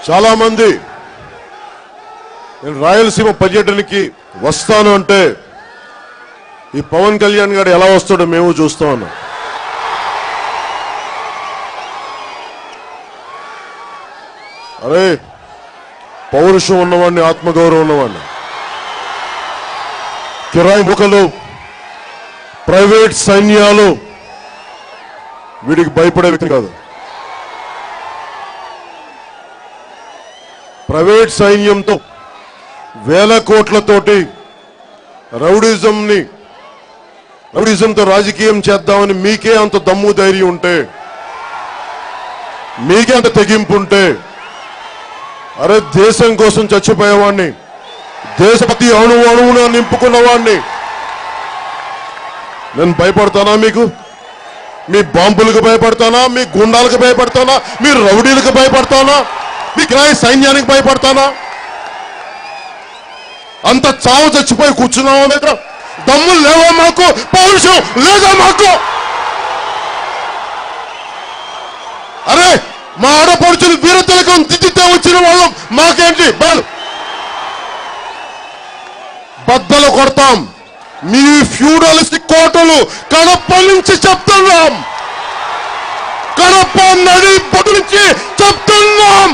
చాలా మంది నేను రాయలసీమ పర్యటనకి వస్తాను అంటే ఈ పవన్ కళ్యాణ్ గారు ఎలా వస్తాడో మేము చూస్తా ఉన్నాం. అరే పౌరుషం ఉన్నవాడిని, ఆత్మగౌరవం ఉన్నవాడిని, కిరాయి ముఖలు, ప్రైవేట్ సైన్యాలు వీడికి భయపడే వ్యక్తి కాదు. ప్రైవేట్ సైన్యంతో వేల కోట్లతోటి రౌడీజంతో రాజకీయం చేద్దామని మీకే అంత దమ్ము ధైర్యం ఉంటే, మీకే అంత తెగింపు ఉంటే, అరే దేశం కోసం చచ్చిపోయేవాడిని, దేశభక్తి అణువున నింపుకున్నవాడిని నేను భయపడతానా? మీకు మీ బాంబులకు భయపడతానా? మీ గుండాలకు భయపడతానా? మీ రౌడీలకు భయపడతానా? మీ కిరాయి సైన్యానికి భయపడతానా? అంత చావు చచ్చిపోయి కూర్చున్నావా? దగ్గర దమ్ములు లేవా మాకు? పౌరుషం లేదా మాకు? అరే మా ఆడపడుచులు వీరతిలకం దిద్దితే వచ్చిన వాళ్ళం, మాకేంటి బద్దలు కొడతాం. మీ ఫ్యూడలిస్టిక్ కోటలు కడప నుంచి చెప్తున్నాం, కడప నడి బొట్టు నుంచి చెప్తున్నాం.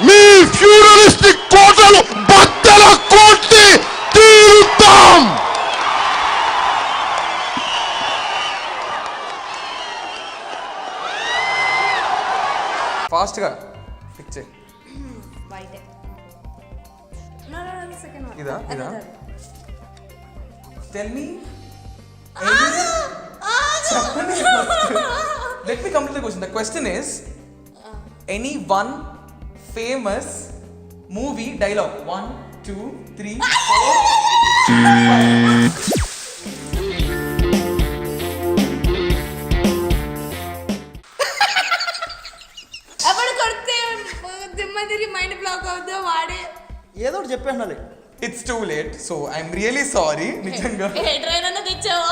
మీ ఫ్యూడలిస్టిక్ కోటలు బద్దల కొట్టి తీరుతాం. ఫాస్ట్ గా ఫిక్స్ చేయి. ఇదా టెల్ మీ చెప్పండి. Let me complete the question. The question is any one famous movie dialogue. 1 2 3 4 అప్పుడు కొడితే దిమ్మ తిరిగి మైండ్ బ్లాక్ అవుతుందో వాడే ఏదో ఒకటి చెప్పేయాలి. It's too late, so I'm really sorry. నిజంగా హెడ్ రైన్ అన్న తెచ్చావా?